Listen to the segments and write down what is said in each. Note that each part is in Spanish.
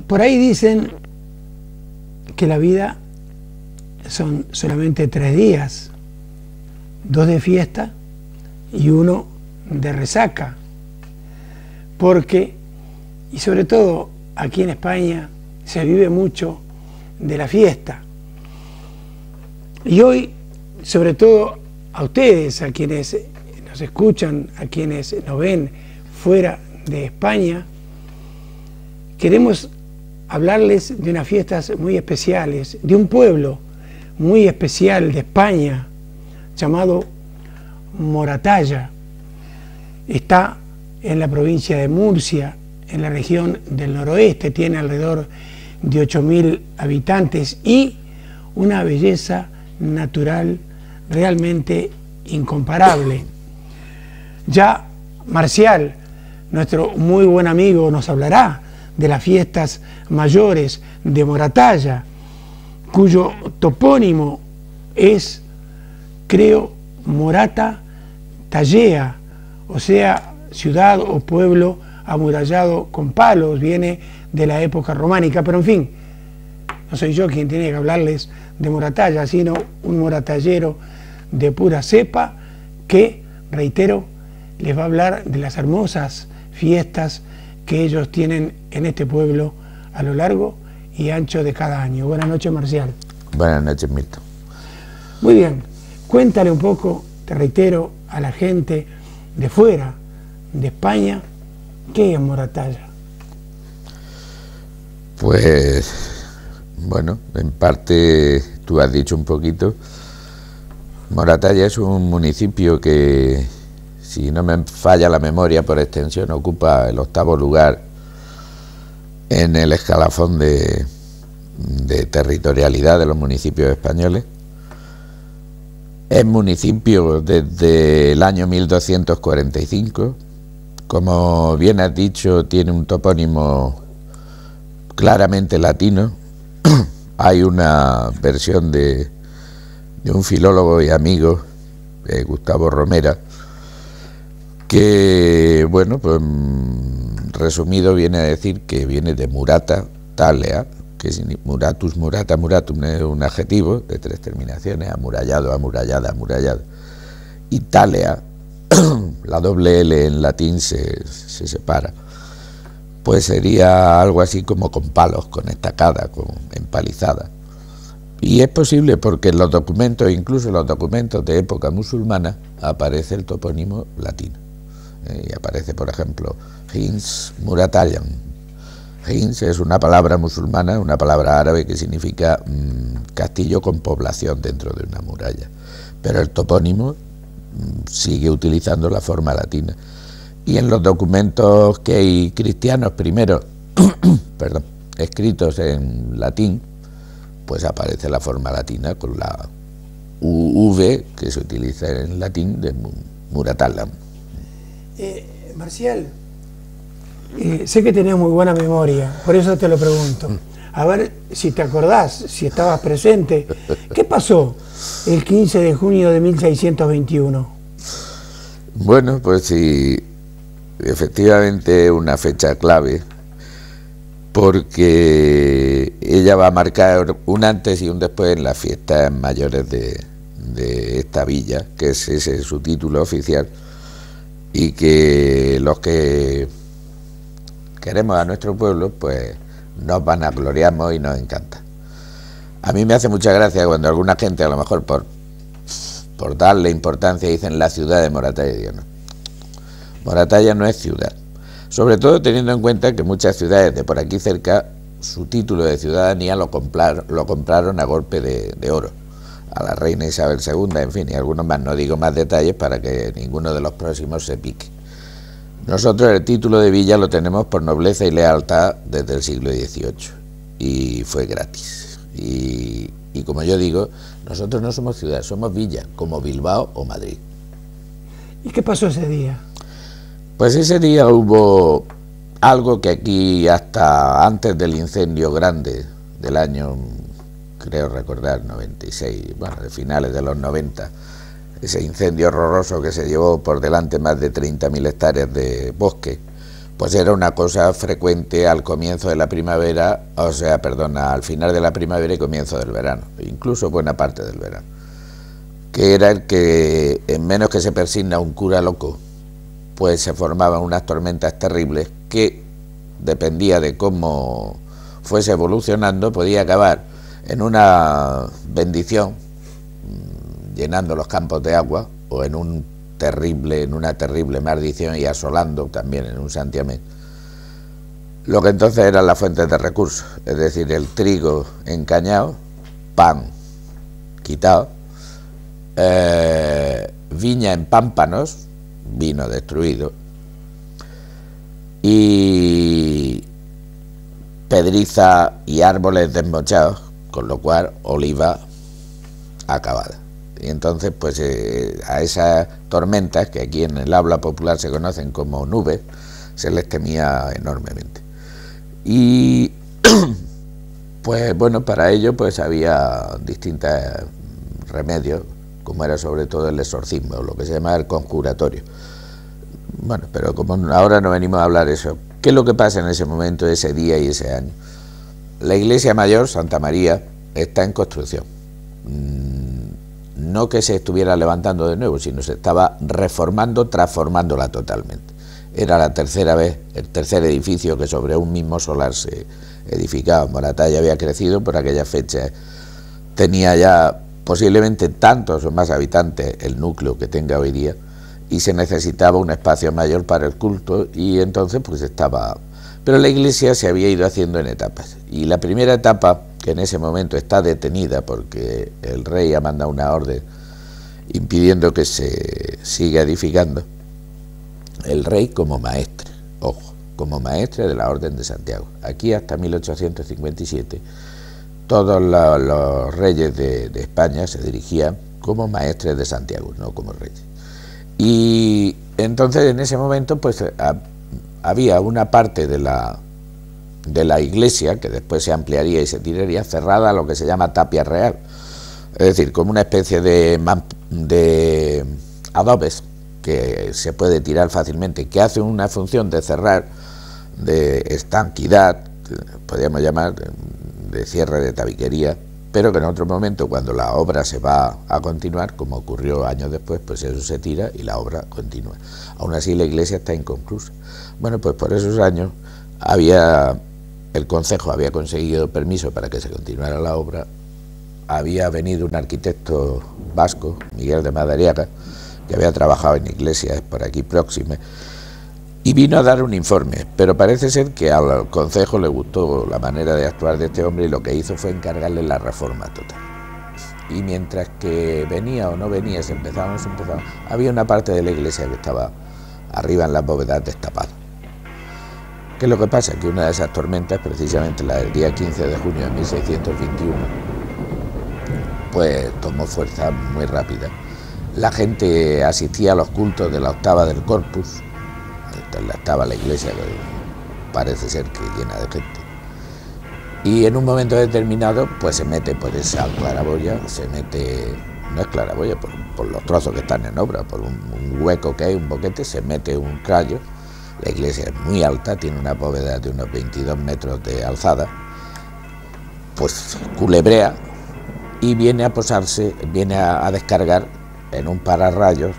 Por ahí dicen que la vida son solamente 3 días, 2 de fiesta y 1 de resaca, porque, y sobre todo aquí en España, se vive mucho de la fiesta. Y hoy, sobre todo a ustedes, a quienes nos escuchan, a quienes nos ven fuera de España, queremos hablarles de unas fiestas muy especiales, de un pueblo muy especial de España, llamado Moratalla. Está en la provincia de Murcia, en la región del noroeste, tiene alrededor de 8.000 habitantes y una belleza natural realmente incomparable. Ya Marcial, nuestro muy buen amigo, nos hablará de las fiestas mayores de Moratalla, cuyo topónimo es, creo, Morata Tallea, o sea, ciudad o pueblo amurallado con palos, viene de la época románica, pero en fin, no soy yo quien tiene que hablarles de Moratalla, sino un moratallero de pura cepa que, reitero, les va a hablar de las hermosas fiestas que ellos tienen en este pueblo a lo largo y ancho de cada año. Buenas noches, Marcial. Buenas noches, Milton. Muy bien, cuéntale un poco, te reitero, a la gente de fuera de España, ¿qué es Moratalla? Pues, bueno, en parte tú has dicho un poquito. Moratalla es un municipio que, si no me falla la memoria, por extensión ocupa el 8º lugar en el escalafón de territorialidad de los municipios españoles. Es municipio desde el año 1245. Como bien has dicho, tiene un topónimo claramente latino. Hay una versión de un filólogo y amigo, Gustavo Romera, que, bueno, pues resumido viene a decir que viene de Murata Tallea, que es muratus, murata, muratum, es un adjetivo de 3 terminaciones, amurallado, amurallada, amurallado. Y Tallea, la doble L en latín se separa, pues sería algo así como con palos, con estacada, con empalizada. Y es posible porque en los documentos, incluso en los documentos de época musulmana, aparece el topónimo latino. Y aparece, por ejemplo, Hins Muratallan. Hins es una palabra musulmana, una palabra árabe que significa castillo con población dentro de una muralla. Pero el topónimo sigue utilizando la forma latina. Y en los documentos que hay cristianos primero, perdón, escritos en latín, pues aparece la forma latina con la V que se utiliza en latín de Muratallan. Marcial, sé que tenés muy buena memoria, por eso te lo pregunto. A ver si te acordás, si estabas presente. ¿Qué pasó el 15 de junio de 1621? Bueno, pues sí, efectivamente una fecha clave, porque ella va a marcar un antes y un después en las fiestas mayores de esta villa, que es ese su título oficial, y que los que queremos a nuestro pueblo, pues nos vanagloriamos y nos encanta. A mí me hace mucha gracia cuando alguna gente, a lo mejor por darle importancia, dicen la ciudad de Moratalla. Y digo, no, Moratalla no es ciudad, sobre todo teniendo en cuenta que muchas ciudades de por aquí cerca su título de ciudadanía lo compraron a golpe de oro, a la reina Isabel II, en fin, y algunos más, no digo más detalles para que ninguno de los próximos se pique. Nosotros el título de villa lo tenemos por nobleza y lealtad desde el siglo XVIII, y fue gratis. Y como yo digo, nosotros no somos ciudad, somos villa, como Bilbao o Madrid. ¿Y qué pasó ese día? Pues ese día hubo algo que aquí hasta antes del incendio grande del año, creo recordar, 96, bueno, de finales de los 90, ese incendio horroroso que se llevó por delante más de 30.000 hectáreas de bosque, pues era una cosa frecuente al comienzo de la primavera, o sea, perdona, al final de la primavera y comienzo del verano, incluso buena parte del verano, que era el que, en menos que se persigna un cura loco, pues se formaban unas tormentas terribles que, dependía de cómo fuese evolucionando, podía acabar en una bendición, llenando los campos de agua, o en una terrible maldición y asolando también en un santiamén lo que entonces eran las fuentes de recursos, es decir, el trigo encañado, pan quitado, viña en pámpanos, vino destruido, y pedriza y árboles desmochados, con lo cual oliva acabada. Y entonces, pues a esas tormentas, que aquí en el habla popular se conocen como nubes, se les temía enormemente. Y pues bueno, para ello pues había distintos remedios, como era sobre todo el exorcismo, lo que se llama el conjuratorio. Bueno, pero como ahora no venimos a hablar de eso, ¿qué es lo que pasa en ese momento, ese día y ese año? La iglesia mayor, Santa María, está en construcción. No que se estuviera levantando de nuevo, sino se estaba reformando, transformándola totalmente. Era la tercera vez, el tercer edificio que sobre un mismo solar se edificaba. Moratá ya había crecido, por aquella fecha tenía ya posiblemente tantos o más habitantes el núcleo que tenga hoy día, y se necesitaba un espacio mayor para el culto, y entonces pues estaba... Pero la iglesia se había ido haciendo en etapas, y la primera etapa, que en ese momento está detenida porque el rey ha mandado una orden impidiendo que se siga edificando, el rey como maestre, ojo, como maestre de la Orden de Santiago. Aquí hasta 1857 todos los reyes de España se dirigían como maestres de Santiago, no como reyes. Y entonces en ese momento pues había una parte de la iglesia, que después se ampliaría y se tiraría, cerrada a lo que se llama tapia real, es decir, como una especie de adobes que se puede tirar fácilmente, que hace una función de cerrar, de estanquidad, podríamos llamar, de cierre de tabiquería, pero que en otro momento, cuando la obra se va a continuar, como ocurrió años después, pues eso se tira y la obra continúa. Aún así la iglesia está inconclusa. Bueno, pues por esos años el concejo había conseguido permiso para que se continuara la obra, había venido un arquitecto vasco, Miguel de Madariaga, que había trabajado en iglesias por aquí próximas, y vino a dar un informe, pero parece ser que al concejo le gustó la manera de actuar de este hombre, y lo que hizo fue encargarle la reforma total. Y mientras que venía o no venía, se empezaba, había una parte de la iglesia que estaba arriba en las bóvedas destapada. ¿Qué es lo que pasa? Que una de esas tormentas, precisamente la del día 15 de junio de 1621, pues tomó fuerza muy rápida. La gente asistía a los cultos de la octava del Corpus, estaba la iglesia, que parece ser que llena de gente, y en un momento determinado pues se mete por esa claraboya, no es claraboya, por los trozos que están en obra, por un hueco que hay, un boquete, se mete un rayo. La iglesia es muy alta, tiene una bóveda de unos 22 metros de alzada, pues culebrea y viene a posarse, viene a descargar en un pararrayos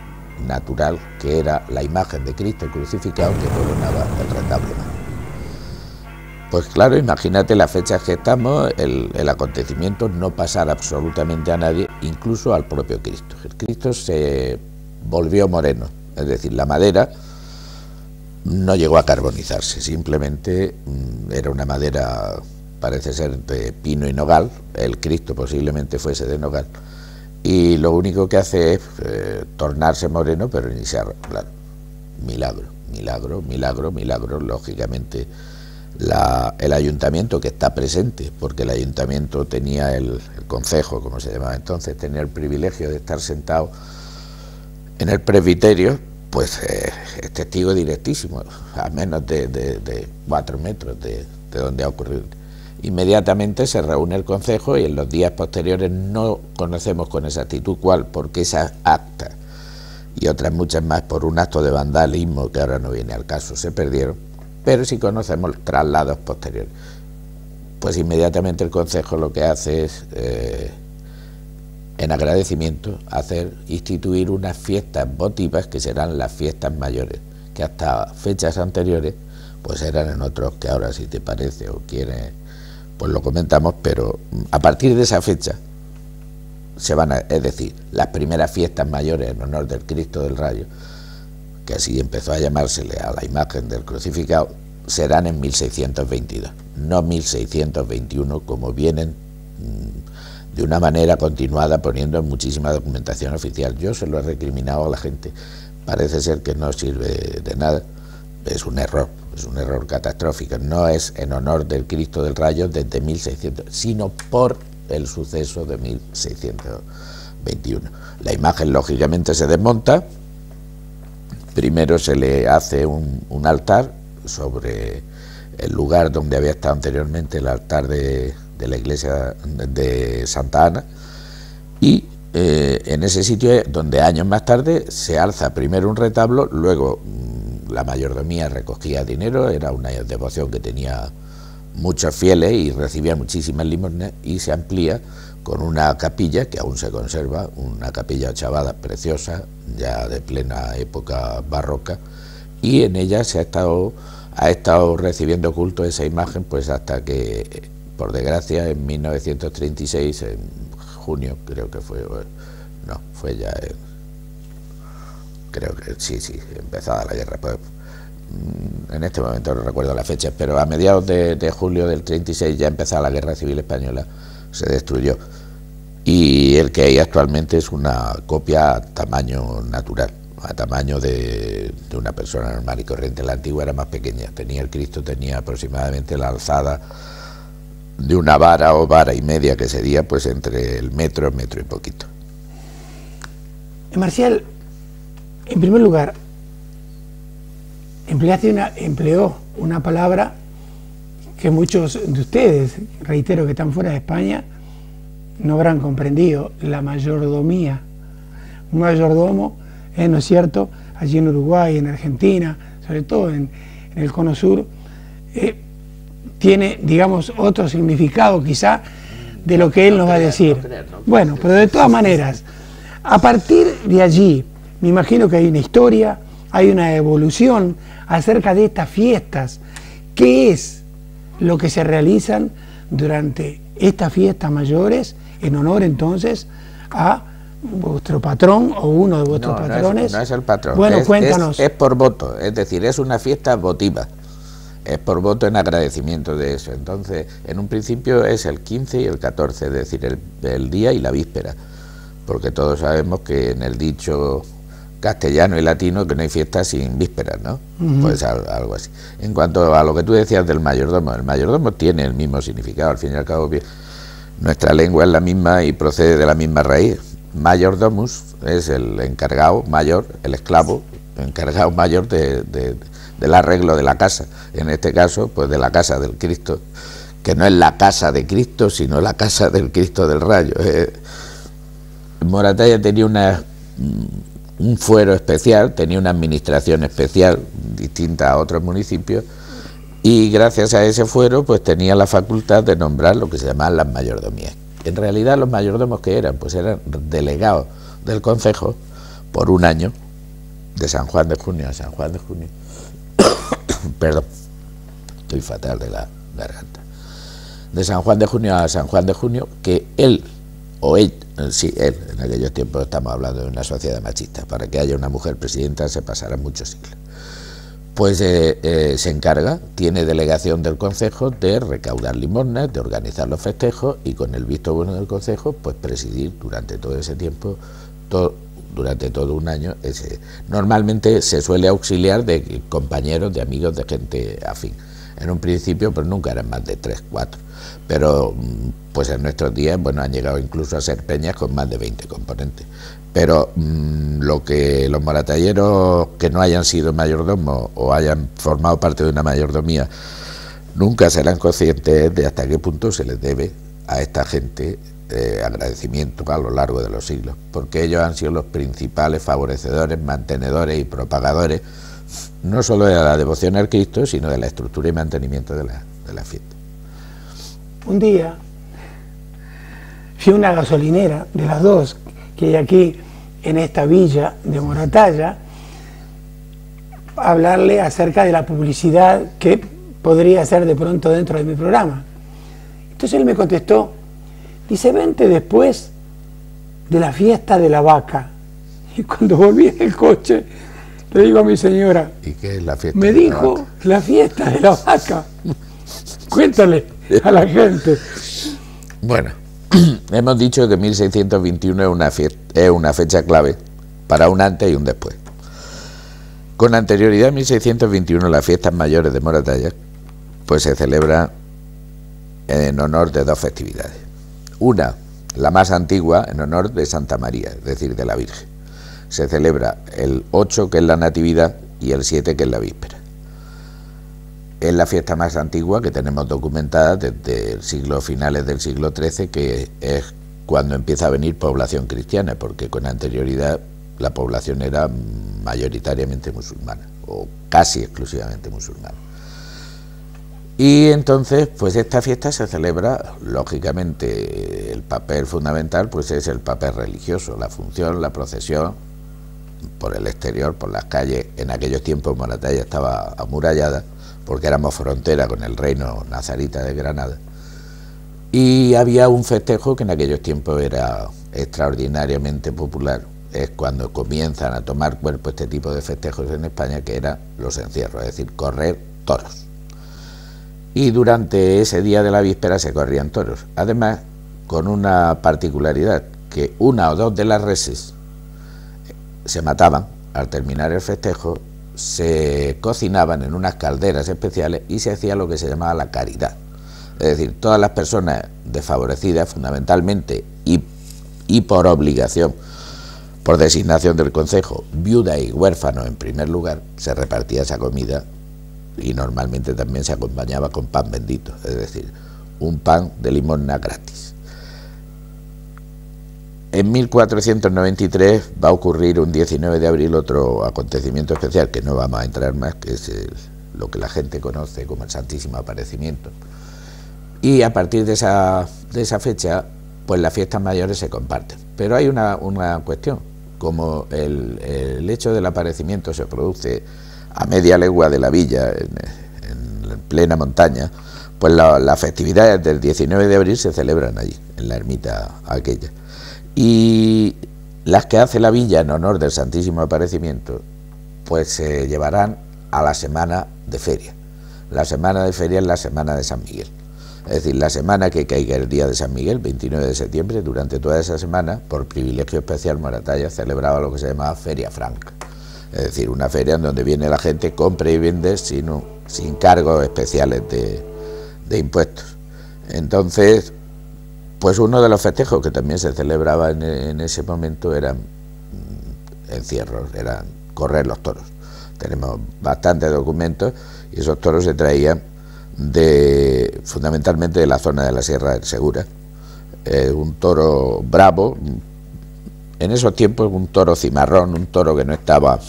natural, que era la imagen de Cristo crucificado que coronaba el retablo. Pues claro, imagínate las fechas que estamos, el acontecimiento no pasara absolutamente a nadie, incluso al propio Cristo. El Cristo se volvió moreno, es decir, la madera no llegó a carbonizarse, simplemente era una madera, parece ser de pino y nogal, el Cristo posiblemente fuese de nogal, y lo único que hace es tornarse moreno, pero iniciar, claro, milagro, lógicamente el ayuntamiento, que está presente, porque el ayuntamiento tenía el concejo, como se llamaba entonces, tenía el privilegio de estar sentado en el presbiterio, pues es testigo directísimo, a menos de 4 metros de donde ha ocurrido. Inmediatamente se reúne el concejo, y en los días posteriores no conocemos con exactitud cuál, porque esas actas y otras muchas más, por un acto de vandalismo que ahora no viene al caso, se perdieron. pero sí conocemos traslados posteriores. Pues inmediatamente el concejo lo que hace es, en agradecimiento, instituir unas fiestas votivas que serán las fiestas mayores, que hasta fechas anteriores pues eran en otros, que ahora si te parece o quieres pues lo comentamos, pero a partir de esa fecha se van a, es decir, las primeras fiestas mayores en honor del Cristo del Rayo, que así empezó a llamársele a la imagen del crucificado, serán en 1622, no 1621 como vienen de una manera continuada poniendo en muchísima documentación oficial. Yo se lo he recriminado a la gente, parece ser que no sirve de nada, es un error catastrófico, no es en honor del Cristo del Rayo desde 1600, sino por el suceso de 1621. La imagen lógicamente se desmonta, primero se le hace un altar sobre el lugar donde había estado anteriormente el altar de la iglesia de Santa Ana, y en ese sitio donde años más tarde se alza primero un retablo, luego la mayordomía recogía dinero, era una devoción que tenía muchos fieles y recibía muchísimas limosnas, y se amplía con una capilla que aún se conserva, una capilla ochavada preciosa, ya de plena época barroca, y en ella ha estado recibiendo culto esa imagen pues hasta que, por desgracia, en 1936, en junio creo que fue, no, fue ya creo que sí, empezada la guerra, pues en este momento no recuerdo la fecha, pero a mediados de julio del 36, ya empezada la Guerra Civil Española, se destruyó, y el que hay actualmente es una copia a tamaño natural, a tamaño de una persona normal y corriente. La antigua era más pequeña, el Cristo tenía aproximadamente la alzada de una vara o vara y media, que sería pues entre el metro y poquito. Marcial, en primer lugar, empleó una palabra que muchos de ustedes, reitero, que están fuera de España, no habrán comprendido: la mayordomía. Un mayordomo, ¿no es cierto?, allí en Uruguay, en Argentina, sobre todo en el Cono Sur, tiene, digamos, otro significado quizá de lo que él nos va a decir. Bueno, pero de todas maneras, a partir de allí, me imagino que hay una historia, hay una evolución acerca de estas fiestas. ¿Qué es lo que se realizan durante estas fiestas mayores en honor entonces a vuestro patrón o uno de vuestros patrones? No es el patrón. Bueno, cuéntanos. Es por voto, es decir, es una fiesta votiva. Es por voto en agradecimiento de eso. Entonces, en un principio es el 15 y el 14, es decir, el día y la víspera. Porque todos sabemos que en el dicho castellano y latino que no hay fiesta sin vísperas, ¿no? Pues algo así. En cuanto a lo que tú decías del mayordomo, el mayordomo tiene el mismo significado, al fin y al cabo nuestra lengua es la misma y procede de la misma raíz. Mayordomus es el encargado mayor, el esclavo, encargado mayor del arreglo de la casa, en este caso pues de la casa del Cristo, que no es la casa de Cristo, sino la casa del Cristo del Rayo. Moratalla tenía un fuero especial, tenía una administración especial, distinta a otros municipios, y gracias a ese fuero pues tenía la facultad de nombrar lo que se llamaban las mayordomías. En realidad los mayordomos que eran, pues eran delegados del concejo por un año, de San Juan de Junio a San Juan de Junio, perdón, estoy fatal de la garganta, de San Juan de Junio a San Juan de Junio, que él, en aquellos tiempos estamos hablando de una sociedad machista, para que haya una mujer presidenta se pasarán muchos siglos, pues se encarga, tiene delegación del concejo de recaudar limosnas, de organizar los festejos y con el visto bueno del concejo pues presidir durante todo ese tiempo, durante todo un año. Normalmente se suele auxiliar de compañeros, de amigos, de gente afín. En un principio pues nunca eran más de 3, 4, pero pues en nuestros días bueno han llegado incluso a ser peñas con más de 20 componentes. Pero lo que los moratalleros que no hayan sido mayordomos o hayan formado parte de una mayordomía nunca serán conscientes de hasta qué punto se les debe a esta gente agradecimiento a lo largo de los siglos, porque ellos han sido los principales favorecedores, mantenedores y propagadores no solo de la devoción al Cristo, sino de la estructura y mantenimiento de la fiesta. Un día fui a una gasolinera de las dos que hay aquí en esta villa de Moratalla a hablarle acerca de la publicidad que podría hacer de pronto dentro de mi programa. Entonces él me contestó, dice, vente después de la fiesta de la vaca. Y cuando volví en el coche, le digo a mi señora, ¿y qué es la fiesta? Me dijo, la fiesta de la vaca. Cuéntale a la gente. Bueno, hemos dicho que 1621 es una fecha clave para un antes y un después. Con anterioridad a 1621, las fiestas mayores de Moratalla pues se celebran en honor de dos festividades. Una, la más antigua, en honor de Santa María, es decir, de la Virgen. Se celebra el 8, que es la Natividad, y el 7, que es la Víspera. Es la fiesta más antigua que tenemos documentada desde finales del siglo XIII, que es cuando empieza a venir población cristiana, porque con anterioridad la población era mayoritariamente musulmana, o casi exclusivamente musulmana. Y entonces, pues esta fiesta se celebra, lógicamente, el papel fundamental pues es el papel religioso, la función, la procesión, por el exterior, por las calles. En aquellos tiempos Moratalla estaba amurallada, porque éramos frontera con el reino nazarita de Granada, y había un festejo que en aquellos tiempos era extraordinariamente popular. Es cuando comienzan a tomar cuerpo este tipo de festejos en España, que eran los encierros, es decir, correr toros. Y durante ese día de la víspera se corrían toros, además con una particularidad, que una o dos de las reses se mataban al terminar el festejo, se cocinaban en unas calderas especiales y se hacía lo que se llamaba la caridad. Es decir, todas las personas desfavorecidas, fundamentalmente y por obligación, por designación del concejo, viudas y huérfanos en primer lugar, se repartía esa comida, y normalmente también se acompañaba con pan bendito, es decir, un pan de limosna gratis. En 1493 va a ocurrir un 19 de abril otro acontecimiento especial, que no vamos a entrar más, que es lo que la gente conoce como el Santísimo Aparecimiento. Y a partir de esa fecha, pues las fiestas mayores se comparten. Pero hay una cuestión, como el hecho del aparecimiento se produce a media legua de la villa, en plena montaña, pues las festividades del 19 de abril se celebran allí, en la ermita aquella. Y las que hace la villa en honor del Santísimo Aparecimiento, pues se llevarán a la semana de feria. La semana de feria es la semana de San Miguel. Es decir, la semana que caiga el día de San Miguel, 29 de septiembre, durante toda esa semana, por privilegio especial, Moratalla celebraba lo que se llamaba Feria Franca. Es decir, una feria en donde viene la gente, compra y vende sin cargos especiales de impuestos. Entonces, pues uno de los festejos que también se celebraba en ese momento eran encierros, eran correr los toros. Tenemos bastantes documentos y esos toros se traían fundamentalmente de la zona de la Sierra del Segura. Un toro bravo, en esos tiempos un toro cimarrón, un toro que no estaba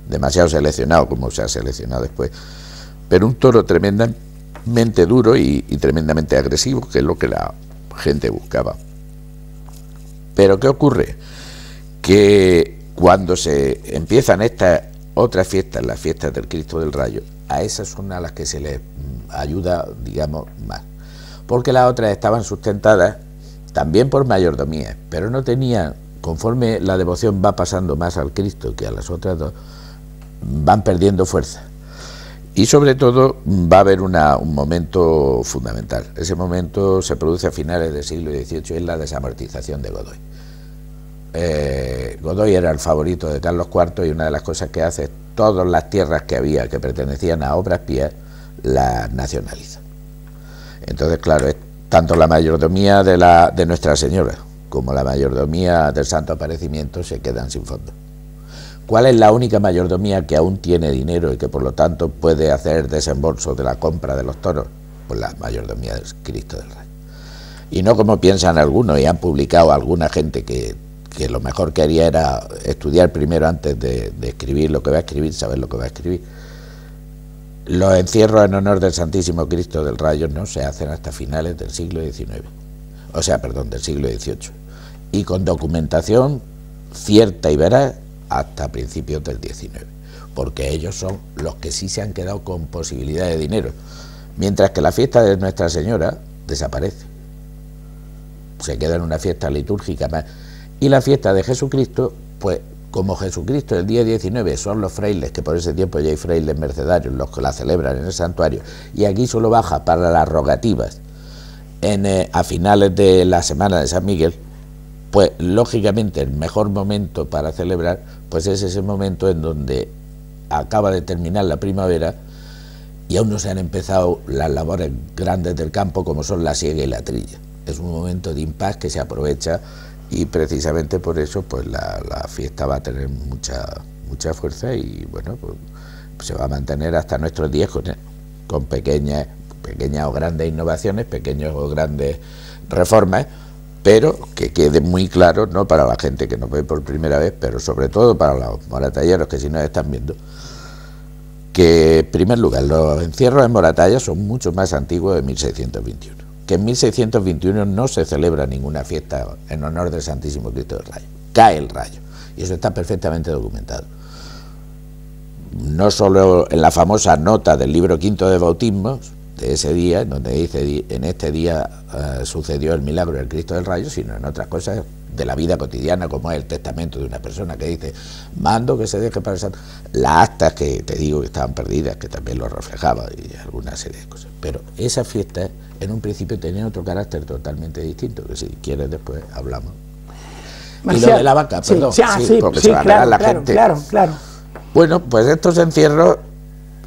demasiado seleccionado como se ha seleccionado después, pero un toro tremendamente duro y tremendamente agresivo, que es lo que la gente buscaba. Pero ¿qué ocurre? Que cuando se empiezan estas otras fiestas, las fiestas del Cristo del Rayo, a esas son a las que se les ayuda, digamos, más, porque las otras estaban sustentadas también por mayordomías, pero no tenían, conforme la devoción va pasando más al Cristo que a las otras dos, van perdiendo fuerza. Y sobre todo va a haber un momento fundamental. Ese momento se produce a finales del siglo XVIII, es la desamortización de Godoy. Godoy era el favorito de Carlos IV y una de las cosas que hace es todas las tierras que había que pertenecían a obras pías las nacionaliza. Entonces, claro, es tanto la mayordomía de Nuestra Señora como la mayordomía del Santo Aparecimiento se quedan sin fondo. ¿Cuál es la única mayordomía que aún tiene dinero y que por lo tanto puede hacer desembolso de la compra de los toros? Pues la mayordomía del Cristo del Rey. Y no como piensan algunos, y han publicado alguna gente que que lo mejor que haría era estudiar primero antes de escribir lo que va a escribir, saber lo que va a escribir. Los encierros en honor del Santísimo Cristo del Rayo no se hacen hasta finales del siglo XIX, o sea, perdón, del siglo XVIII, y con documentación cierta y veraz hasta principios del XIX, porque ellos son los que sí se han quedado con posibilidad de dinero, mientras que la fiesta de Nuestra Señora desaparece, se queda en una fiesta litúrgica más, y la fiesta de Jesucristo, pues como Jesucristo el día 19 son los frailes, que por ese tiempo ya hay frailes mercedarios los que la celebran en el santuario, y aquí solo baja para las rogativas a finales de la semana de San Miguel, pues lógicamente el mejor momento para celebrar pues es ese momento en donde acaba de terminar la primavera y aún no se han empezado las labores grandes del campo, como son la siega y la trilla. Es un momento de impas que se aprovecha, y precisamente por eso pues la fiesta va a tener mucha fuerza, y bueno, pues se va a mantener hasta nuestros días con pequeñas o grandes innovaciones, pequeñas o grandes reformas, pero que quede muy claro, no para la gente que nos ve por primera vez, pero sobre todo para los moratalleros que si nos están viendo, que en primer lugar los encierros en Moratalla son mucho más antiguos de 1621. Que en 1621 no se celebra ninguna fiesta en honor del Santísimo Cristo del Rayo. Cae el rayo, y eso está perfectamente documentado. No solo en la famosa nota del libro quinto de bautismos, de ese día, en donde dice, en este día sucedió el milagro del Cristo del Rayo, sino en otras cosas de la vida cotidiana, como es el testamento de una persona que dice, mando que se deje para el santo, las actas que te digo que estaban perdidas, que también lo reflejaba, y alguna serie de cosas. Pero esa fiesta en un principio tenía otro carácter totalmente distinto, que si quieres después hablamos. Marcial, y lo de la vaca, perdón, porque se va a negar la gente. Claro. Bueno, pues estos encierros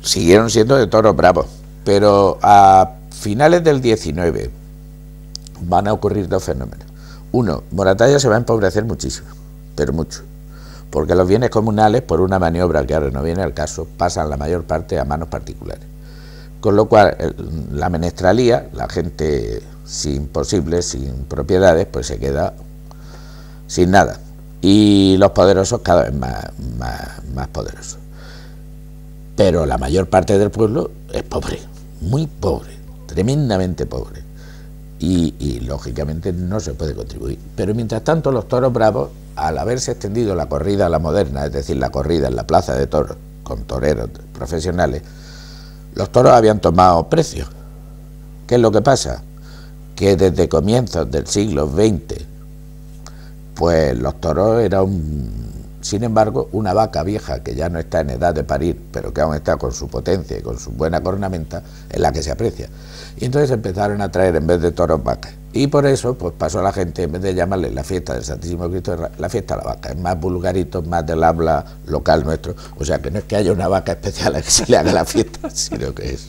siguieron siendo de toros bravos, pero a finales del 19 van a ocurrir dos fenómenos. Uno, Moratalla se va a empobrecer muchísimo, pero mucho, porque los bienes comunales, por una maniobra que ahora no viene al caso, pasan la mayor parte a manos particulares. Con lo cual, la menestralía, la gente sin posibles, sin propiedades, pues se queda sin nada. Y los poderosos cada vez más poderosos. Pero la mayor parte del pueblo es pobre, muy pobre, tremendamente pobre. Y lógicamente no se puede contribuir. Pero mientras tanto los toros bravos, al haberse extendido la corrida a la moderna, es decir, la corrida en la plaza de toros con toreros profesionales, los toros habían tomado precio. ¿Qué es lo que pasa? Que desde comienzos del siglo XX, pues los toros eran, sin embargo, una vaca vieja que ya no está en edad de parir, pero que aún está con su potencia y con su buena cornamenta, en la que se aprecia. Y entonces empezaron a traer en vez de toros vacas. Y por eso pues pasó a la gente, en vez de llamarle la fiesta del Santísimo Cristo, la fiesta de la vaca. Es más vulgarito, más del habla local nuestro. O sea que no es que haya una vaca especial a que se le haga la fiesta, sino que es...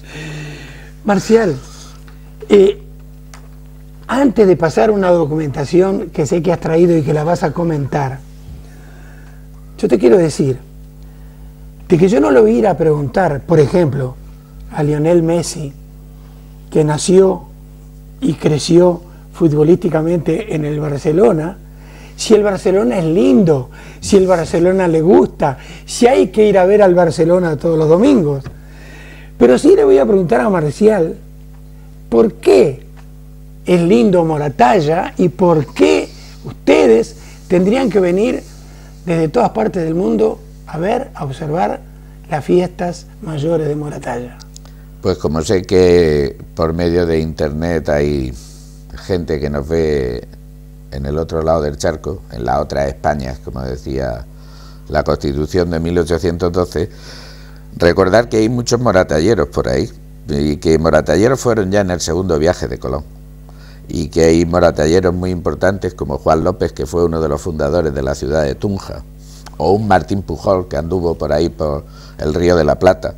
Marcial, antes de pasar una documentación que sé que has traído y que la vas a comentar, yo te quiero decir de que yo no le voy a ir a preguntar, por ejemplo, a Lionel Messi, que nació y creció futbolísticamente en el Barcelona, si el Barcelona es lindo, si el Barcelona le gusta, si hay que ir a ver al Barcelona todos los domingos. Pero sí le voy a preguntar a Marcial, ¿por qué es lindo Moratalla y por qué ustedes tendrían que venir desde todas partes del mundo a ver, a observar las fiestas mayores de Moratalla? Pues como sé que por medio de internet hay gente que nos ve en el otro lado del charco, en la otra España, como decía la Constitución de 1812, recordar que hay muchos moratalleros por ahí, y que moratalleros fueron ya en el segundo viaje de Colón, y que hay moratalleros muy importantes como Juan López, que fue uno de los fundadores de la ciudad de Tunja, o un Martín Pujol, que anduvo por ahí por el Río de la Plata.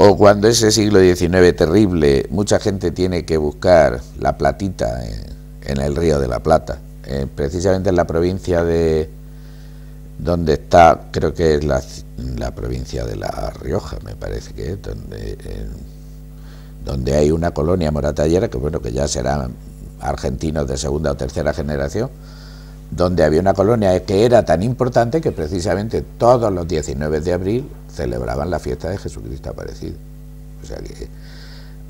O cuando ese siglo XIX terrible, mucha gente tiene que buscar la platita en el Río de la Plata, precisamente en la provincia de donde está, creo que es la provincia de La Rioja, me parece que es, donde hay una colonia moratallera, que bueno, que ya serán argentinos de segunda o tercera generación, donde había una colonia que era tan importante que precisamente todos los 19 de abril celebraban la fiesta de Jesucristo aparecido. O sea que,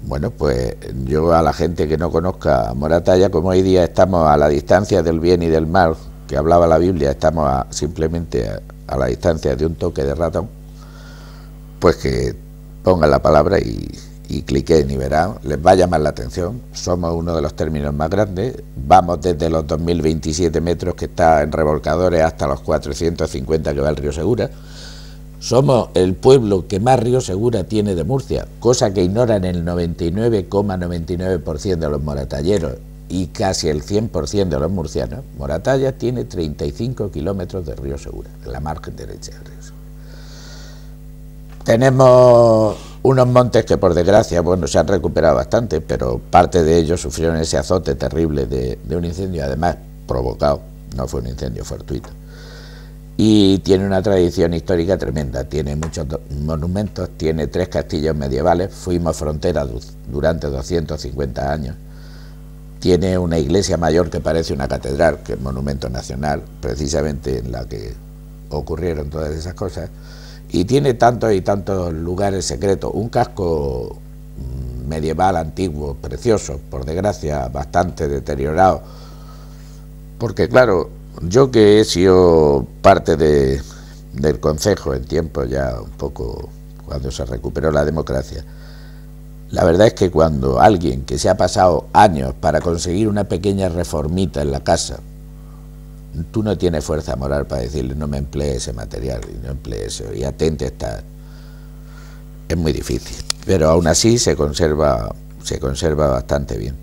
bueno, pues yo a la gente que no conozca Moratalla, como hoy día estamos a la distancia del bien y del mal, que hablaba la Biblia, estamos simplemente a la distancia de un toque de ratón, pues que pongan la palabra y cliquen y verán, les va a llamar la atención. Somos uno de los términos más grandes, vamos desde los 2027 metros que está en revolcadores hasta los 450 que va el río Segura. Somos el pueblo que más río Segura tiene de Murcia, cosa que ignoran el 99,99% de los moratalleros y casi el 100% de los murcianos. Moratalla tiene 35 kilómetros de río Segura, en la margen derecha del río Segura. Tenemos unos montes que por desgracia, bueno, se han recuperado bastante, pero parte de ellos sufrieron ese azote terrible de un incendio, además provocado, no fue un incendio fortuito. Y tiene una tradición histórica tremenda, tiene muchos monumentos, tiene 3 castillos medievales, fuimos frontera durante 250 años, tiene una iglesia mayor que parece una catedral, que es monumento nacional, precisamente en la que ocurrieron todas esas cosas, y tiene tantos y tantos lugares secretos, un casco medieval antiguo, precioso, por desgracia bastante deteriorado, porque claro, yo que he sido parte del concejo en tiempo ya un poco cuando se recuperó la democracia, la verdad es que cuando alguien que se ha pasado años para conseguir una pequeña reformita en la casa, tú no tienes fuerza moral para decirle no me emplee ese material y no emplee eso y atente está, es muy difícil, pero aún así se conserva bastante bien.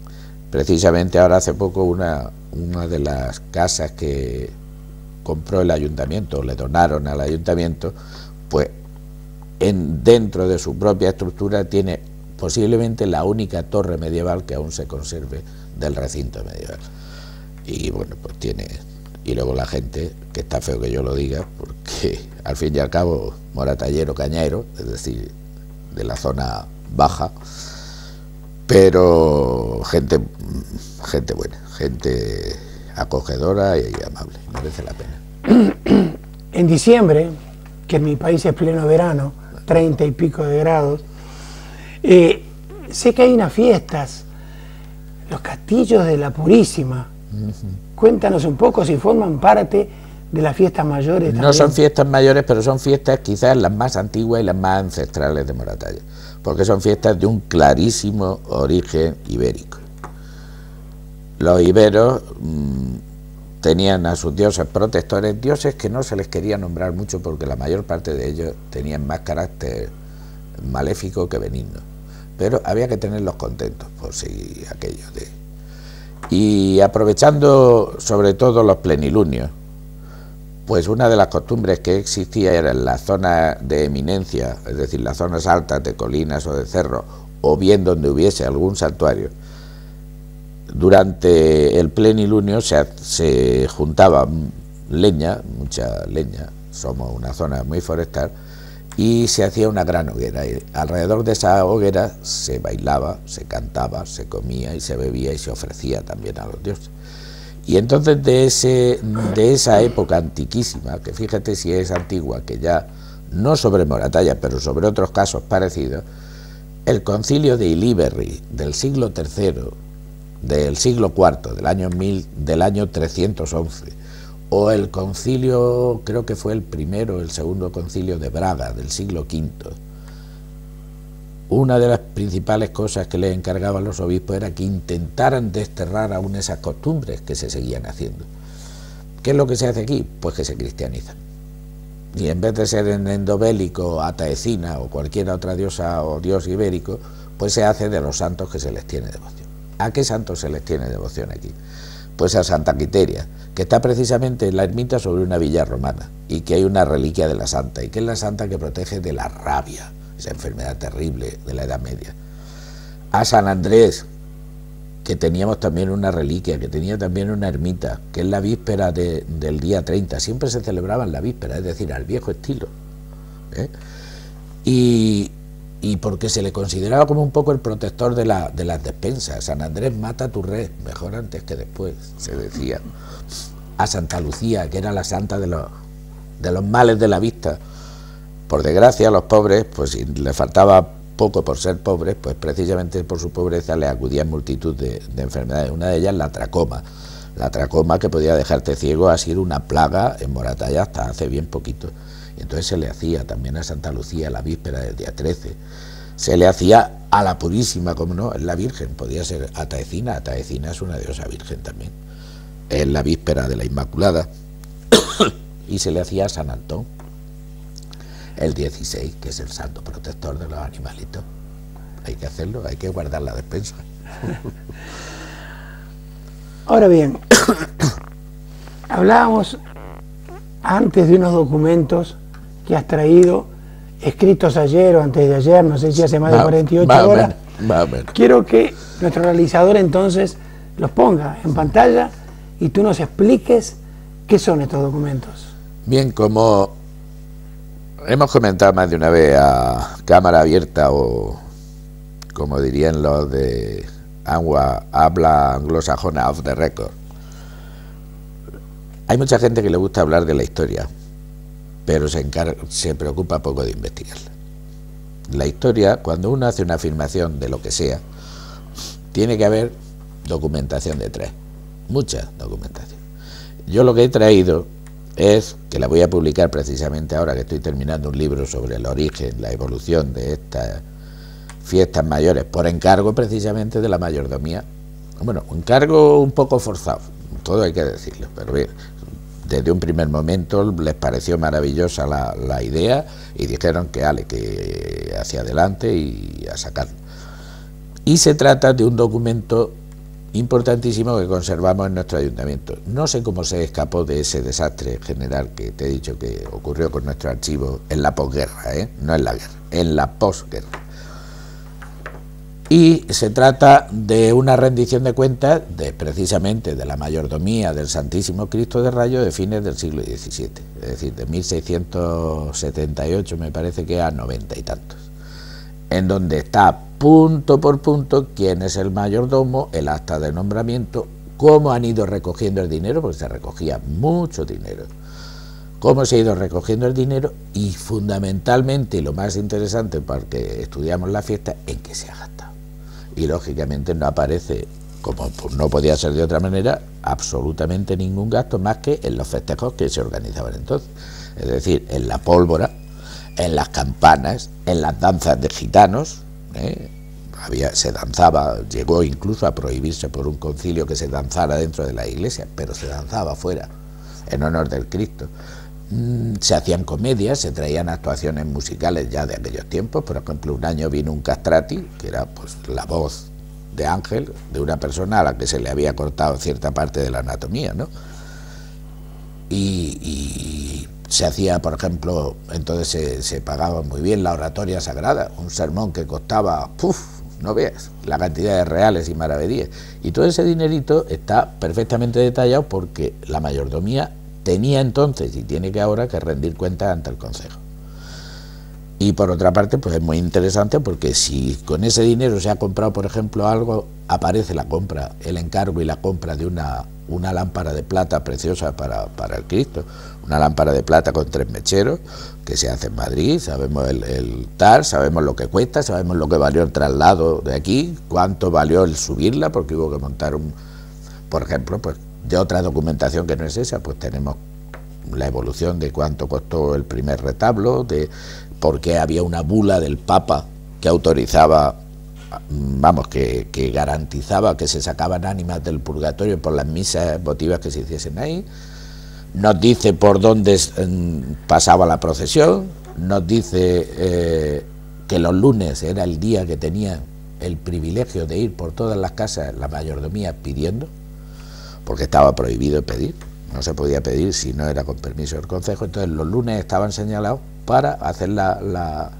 Precisamente ahora hace poco una de las casas que compró el ayuntamiento, le donaron al ayuntamiento, pues dentro de su propia estructura tiene posiblemente la única torre medieval que aún se conserve del recinto medieval. Y bueno, pues tiene... Y luego la gente, que está feo que yo lo diga, porque al fin y al cabo, moratallero cañairo, es decir, de la zona baja, pero gente buena, gente acogedora y amable, merece la pena. En diciembre, que en mi país es pleno verano, 30 y pico de grados, sé que hay unas fiestas, los castillos de la Purísima. Cuéntanos un poco si forman parte de las fiestas mayores. No son fiestas mayores, pero son fiestas quizás las más antiguas y las más ancestrales de Moratalla, porque son fiestas de un clarísimo origen ibérico. Los iberos tenían a sus dioses protectores, dioses que no se les quería nombrar mucho porque la mayor parte de ellos tenían más carácter maléfico que benigno, pero había que tenerlos contentos por si aquello de... Y aprovechando sobre todo los plenilunios, pues una de las costumbres que existía era en la zona de eminencia, es decir, las zonas altas de colinas o de cerros, o bien donde hubiese algún santuario, durante el plenilunio se juntaba leña, mucha leña, somos una zona muy forestal, y se hacía una gran hoguera, y alrededor de esa hoguera se bailaba, se cantaba, se comía y se bebía y se ofrecía también a los dioses. Y entonces de esa época antiquísima, que fíjate si es antigua, que ya no sobre Moratalla, pero sobre otros casos parecidos, el concilio de Iliberri del siglo III, del siglo IV, del año 311, o el concilio, creo que fue el primero, el segundo concilio de Braga, del siglo V. Una de las principales cosas que les encargaban los obispos era que intentaran desterrar aún esas costumbres que se seguían haciendo. ¿Qué es lo que se hace aquí? Pues que se cristianizan. Y en vez de ser en endobélico, Ataecina o cualquier otra diosa o dios ibérico, pues se hace de los santos que se les tiene devoción. ¿A qué santos se les tiene devoción aquí? Pues a Santa Quiteria, que está precisamente en la ermita sobre una villa romana, y que hay una reliquia de la santa, y que es la santa que protege de la rabia, esa enfermedad terrible de la Edad Media. A San Andrés, que teníamos también una reliquia, que tenía también una ermita, que es la víspera del día 30, siempre se celebraba en la víspera, es decir, al viejo estilo, ¿eh? Y porque se le consideraba como un poco el protector de las despensas. San Andrés mata tu red, mejor antes que después, se decía. a Santa Lucía, que era la santa de los males de la vista. Por desgracia, a los pobres, pues si les faltaba poco por ser pobres, pues precisamente por su pobreza le acudían multitud de enfermedades. Una de ellas la tracoma que podía dejarte ciego, ha sido una plaga en Moratalla hasta hace bien poquito. Y entonces se le hacía también a Santa Lucía la víspera del día 13. Se le hacía a la Purísima, como no, es la Virgen, podía ser a Taecina. A Taecina es una diosa virgen también. Es la víspera de la Inmaculada. Y se le hacía a San Antón, el 16, que es el santo protector de los animalitos. Hay que hacerlo, hay que guardar la despensa. Ahora bien, hablábamos antes de unos documentos que has traído, escritos ayer o antes de ayer, no sé si hace más de 48 horas. Quiero que nuestro realizador entonces los ponga en pantalla y tú nos expliques qué son estos documentos. Bien, como hemos comentado más de una vez a cámara abierta, o como dirían los de habla anglosajona, off the record, hay mucha gente que le gusta hablar de la historia, pero se preocupa poco de investigarla. La historia, cuando uno hace una afirmación de lo que sea, tiene que haber documentación detrás, mucha documentación. Yo lo que he traído es, que la voy a publicar precisamente ahora que estoy terminando un libro sobre el origen, la evolución de estas fiestas mayores, por encargo precisamente de la mayordomía. Bueno, un encargo un poco forzado, todo hay que decirlo, pero bien, desde un primer momento les pareció maravillosa la idea y dijeron que hacia adelante y a sacarlo. Y se trata de un documento importantísimo que conservamos en nuestro ayuntamiento. No sé cómo se escapó de ese desastre general que te he dicho que ocurrió con nuestro archivo en la posguerra, no en la guerra, en la posguerra. Y se trata de una rendición de cuentas precisamente de la mayordomía del Santísimo Cristo de Rayo de fines del siglo XVII, es decir, de 1678 me parece que a 90 y tantos, en donde está punto por punto quién es el mayordomo, el acta de nombramiento, cómo han ido recogiendo el dinero, porque se recogía mucho dinero, cómo se ha ido recogiendo el dinero y fundamentalmente, y lo más interesante porque estudiamos la fiesta, en qué se ha gastado. Y lógicamente no aparece, como no podía ser de otra manera, absolutamente ningún gasto más que en los festejos que se organizaban entonces. Es decir, en la pólvora, en las campanas, en las danzas de gitanos, se danzaba, llegó incluso a prohibirse por un concilio que se danzara dentro de la iglesia, pero se danzaba afuera, en honor del Cristo. Se hacían comedias, se traían actuaciones musicales ya de aquellos tiempos. Por ejemplo, un año vino un castrati, que era pues la voz de ángel de una persona a la que se le había cortado cierta parte de la anatomía, ¿no? Y se hacía, por ejemplo, entonces se pagaba muy bien la oratoria sagrada, un sermón que costaba, no veas, la cantidad de reales y maravedíes. Y todo ese dinerito está perfectamente detallado porque la mayordomía tenía entonces y tiene que ahora que rendir cuentas ante el Concejo. Y por otra parte, pues es muy interesante porque si con ese dinero se ha comprado, por ejemplo, algo, aparece la compra, el encargo y la compra de una lámpara de plata preciosa para el Cristo, una lámpara de plata con 3 mecheros, que se hace en Madrid, sabemos el TAR, sabemos lo que cuesta, sabemos lo que valió el traslado de aquí, cuánto valió el subirla, porque hubo que montar por ejemplo, pues de otra documentación que no es esa, pues tenemos la evolución de cuánto costó el primer retablo, de por qué había una bula del Papa que autorizaba, vamos, que garantizaba que se sacaban ánimas del purgatorio por las misas votivas que se hiciesen ahí. Nos dice por dónde pasaba la procesión, nos dice que los lunes era el día que tenían el privilegio de ir por todas las casas, la mayordomía, pidiendo, porque estaba prohibido pedir, no se podía pedir si no era con permiso del Concejo. Entonces los lunes estaban señalados para hacer la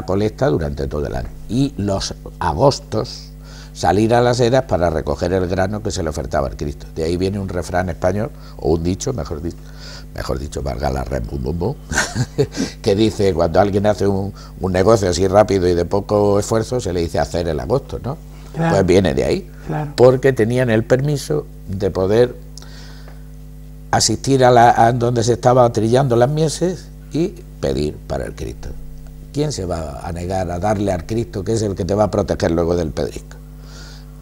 colecta durante todo el año, y los agostos salir a las eras para recoger el grano que se le ofertaba al Cristo. De ahí viene un refrán español, o un dicho, mejor dicho, valga la rebum, que dice, cuando alguien hace un negocio así rápido y de poco esfuerzo, se le dice hacer el agosto, ¿no? Claro. Pues viene de ahí, claro, porque tenían el permiso de poder asistir a donde se estaba trillando las mieses y pedir para el Cristo. ¿Quién se va a negar a darle al Cristo, que es el que te va a proteger luego del pedrisco?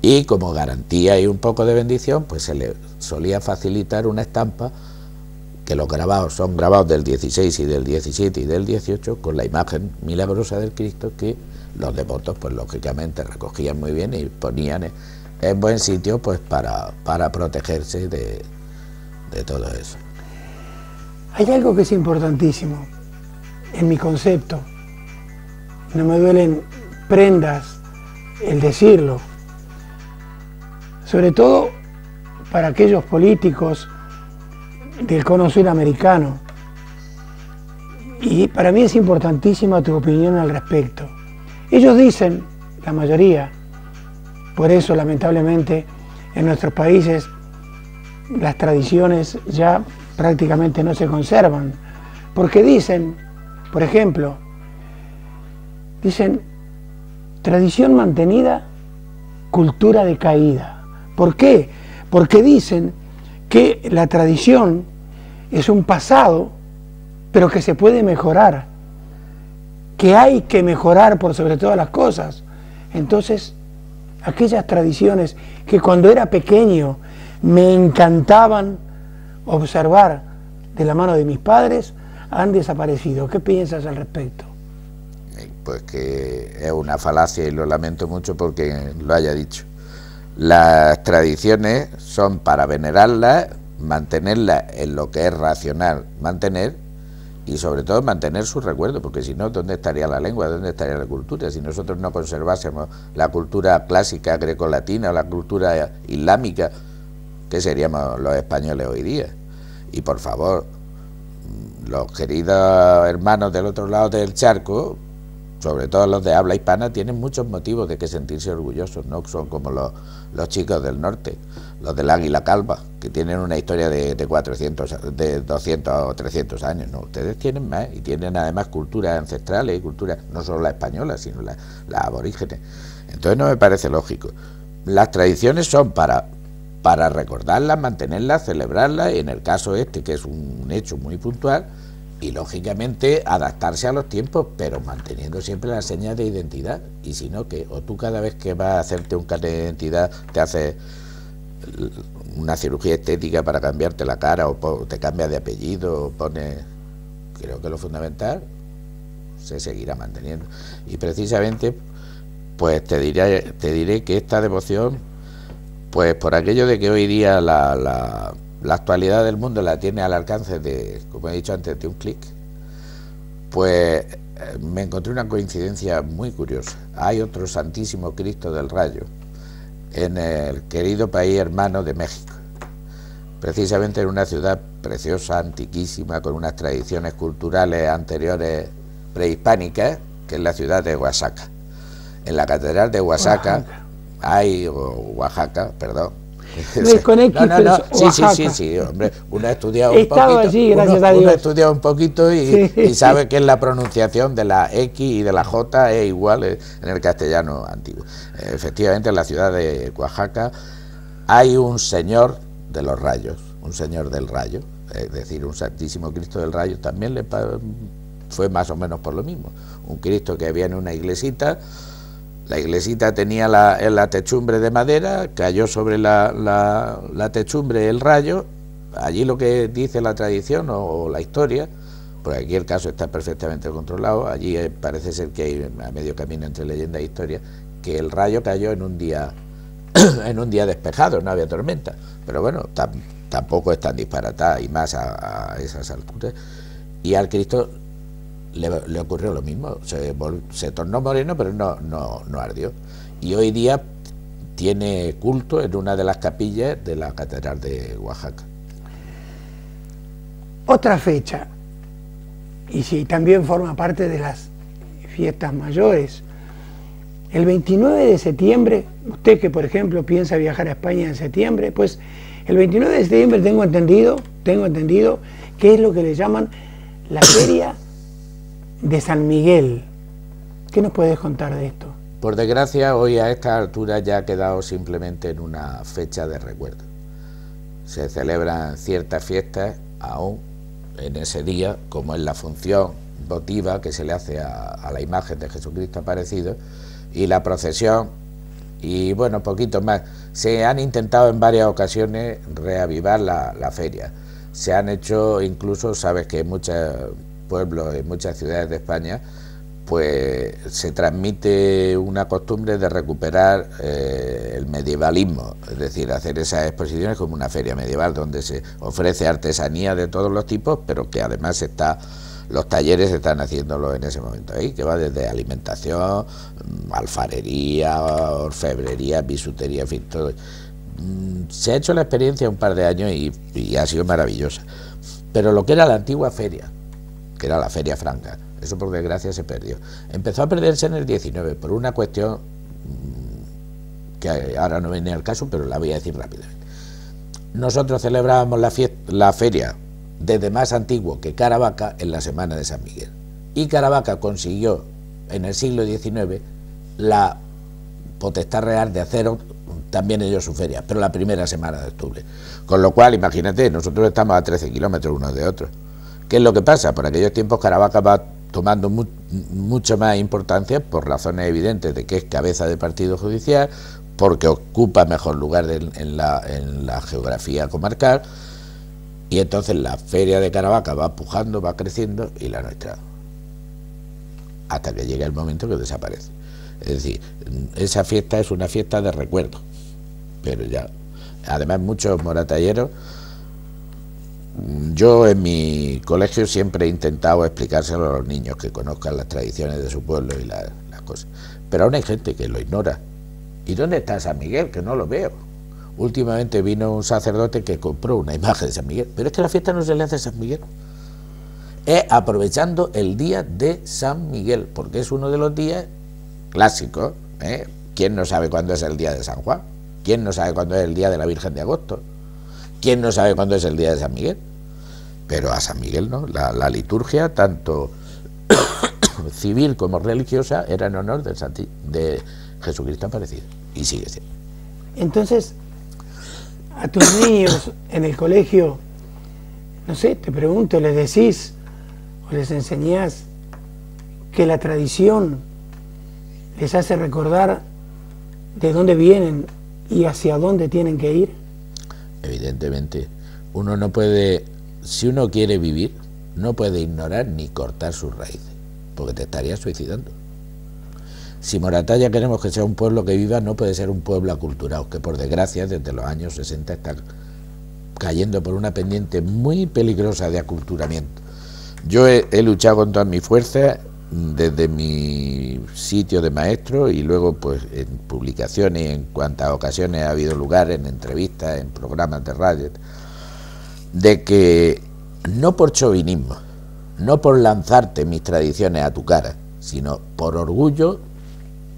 Y como garantía y un poco de bendición, pues se le solía facilitar una estampa, que los grabados son grabados del 16 y del 17 y del 18, con la imagen milagrosa del Cristo, que los devotos, pues lógicamente recogían muy bien y ponían en buen sitio, pues para protegerse de todo eso. Hay algo que es importantísimo en mi concepto. No me duelen prendas el decirlo, sobre todo para aquellos políticos del cono suramericano. Y para mí es importantísima tu opinión al respecto. Ellos dicen, la mayoría, por eso lamentablemente en nuestros países las tradiciones ya prácticamente no se conservan, porque dicen, por ejemplo, dicen tradición mantenida, cultura decaída. ¿Por qué? Porque dicen que la tradición es un pasado, pero que se puede mejorar, que hay que mejorar por sobre todas las cosas. Entonces, aquellas tradiciones que cuando era pequeño me encantaban observar de la mano de mis padres, han desaparecido. ¿Qué piensas al respecto? Pues que es una falacia y lo lamento mucho porque lo haya dicho. Las tradiciones son para venerarlas, mantenerlas en lo que es racional mantener, y sobre todo mantener su recuerdo, porque si no, ¿dónde estaría la lengua? ¿Dónde estaría la cultura? Si nosotros no conservásemos la cultura clásica grecolatina o la cultura islámica, ¿qué seríamos los españoles hoy día? Y por favor, los queridos hermanos del otro lado del charco, sobre todo los de habla hispana, tienen muchos motivos de que sentirse orgullosos, no son como los chicos del norte, los del Águila Calva, que tienen una historia de 200 o 300 años. No, ustedes tienen más, y tienen además culturas ancestrales y culturas, no solo la española, sino las aborígenes. Entonces no me parece lógico. Las tradiciones son para recordarlas, mantenerlas, celebrarlas, y en el caso este, que es un hecho muy puntual, y lógicamente adaptarse a los tiempos, pero manteniendo siempre las señas de identidad. Y si no, ¿qué? O tú cada vez que vas a hacerte un carnet de identidad te haces una cirugía estética para cambiarte la cara, o te cambias de apellido, o pones... Creo que lo fundamental se seguirá manteniendo. Y precisamente, pues te diré que esta devoción, pues por aquello de que hoy día la actualidad del mundo la tiene al alcance de, como he dicho antes, de un clic, pues me encontré una coincidencia muy curiosa. Hay otro Santísimo Cristo del Rayo en el querido país hermano de México, precisamente en una ciudad preciosa, antiquísima, con unas tradiciones culturales anteriores prehispánicas, que es la ciudad de Oaxaca. En la catedral de Oaxaca hay, Oaxaca, perdón. Con X, no. Sí, hombre, uno ha estudiado un poquito, allí, gracias a Dios. Uno ha estudiado un poquito y sabe que la pronunciación de la X y de la J es igual en el castellano antiguo. Efectivamente, en la ciudad de Oaxaca hay un señor de los rayos, un señor del rayo, es decir, un Santísimo Cristo del Rayo. También fue más o menos por lo mismo, un Cristo que había en una iglesita. La iglesita tenía la techumbre de madera, cayó sobre la techumbre el rayo. Allí lo que dice la tradición o la historia, porque aquí el caso está perfectamente controlado, allí parece ser que hay a medio camino entre leyenda e historia, que el rayo cayó en un día despejado, no había tormenta. Pero bueno, tampoco es tan disparatada, y más a esas alturas. Y al Cristo le ocurrió lo mismo, se tornó moreno, pero no ardió. Y hoy día tiene culto en una de las capillas de la catedral de Oaxaca. Otra fecha, y si también forma parte de las fiestas mayores, el 29 de septiembre, usted que por ejemplo piensa viajar a España en septiembre, pues el 29 de septiembre tengo entendido que es lo que le llaman la feria de San Miguel. ¿Qué nos puedes contar de esto? Por desgracia, hoy a esta altura ya ha quedado simplemente en una fecha de recuerdo. se celebran ciertas fiestas aún en ese día, como es la función votiva que se le hace a la imagen de Jesucristo aparecido, y la procesión, y bueno, poquito más. Se han intentado en varias ocasiones reavivar la feria. Se han hecho incluso, sabes que en muchos pueblos, en muchas ciudades de España, pues se transmite una costumbre de recuperar el medievalismo, es decir, hacer esas exposiciones como una feria medieval donde se ofrece artesanía de todos los tipos, pero que además los talleres están haciéndolo en ese momento ahí, que va desde alimentación, alfarería, orfebrería, bisutería, en fin, todo. Se ha hecho la experiencia un par de años y ha sido maravillosa, pero lo que era la antigua feria, que era la Feria Franca, eso por desgracia se perdió. Empezó a perderse en el 19 por una cuestión que ahora no viene al caso, pero la voy a decir rápidamente. Nosotros celebrábamos la feria desde más antiguo que Caravaca en la Semana de San Miguel. Y Caravaca consiguió en el siglo XIX la potestad real de hacer también ellos su feria, pero la primera semana de octubre. Con lo cual, imagínate, nosotros estamos a 13 kilómetros unos de otros. ¿Qué es lo que pasa? Por aquellos tiempos Caravaca va tomando mucha más importancia por razones evidentes de que es cabeza de partido judicial, porque ocupa mejor lugar en la geografía comarcal, y entonces la feria de Caravaca va pujando, va creciendo, y la nuestra, hasta que llega el momento que desaparece. Es decir, esa fiesta es una fiesta de recuerdo, pero ya, además muchos moratalleros. Yo en mi colegio siempre he intentado explicárselo a los niños, que conozcan las tradiciones de su pueblo y las cosas, pero aún hay gente que lo ignora. ¿Y dónde está San Miguel? Que no lo veo. Últimamente vino un sacerdote que compró una imagen de San Miguel, pero es que la fiesta no se le hace a San Miguel, es aprovechando el día de San Miguel, porque es uno de los días clásicos, ¿eh? ¿Quién no sabe cuándo es el día de San Juan? ¿Quién no sabe cuándo es el día de la Virgen de Agosto? ¿Quién no sabe cuándo es el día de San Miguel? Pero a San Miguel no, la liturgia, tanto civil como religiosa, era en honor de Jesucristo aparecido, y sigue siendo. Entonces, a tus niños en el colegio, no sé, te pregunto, ¿les decís o les enseñás que la tradición les hace recordar de dónde vienen y hacia dónde tienen que ir? Evidentemente, uno no puede, si uno quiere vivir, no puede ignorar ni cortar sus raíces, porque te estarías suicidando. Si Moratalla queremos que sea un pueblo que viva, no puede ser un pueblo aculturado, que por desgracia desde los años 60 está cayendo por una pendiente muy peligrosa de aculturamiento. Yo he luchado con todas mis fuerzas desde mi sitio de maestro, y luego pues en publicaciones, en cuantas ocasiones ha habido lugar, en entrevistas, en programas de radio, de que no por chauvinismo, no por lanzarte mis tradiciones a tu cara, sino por orgullo,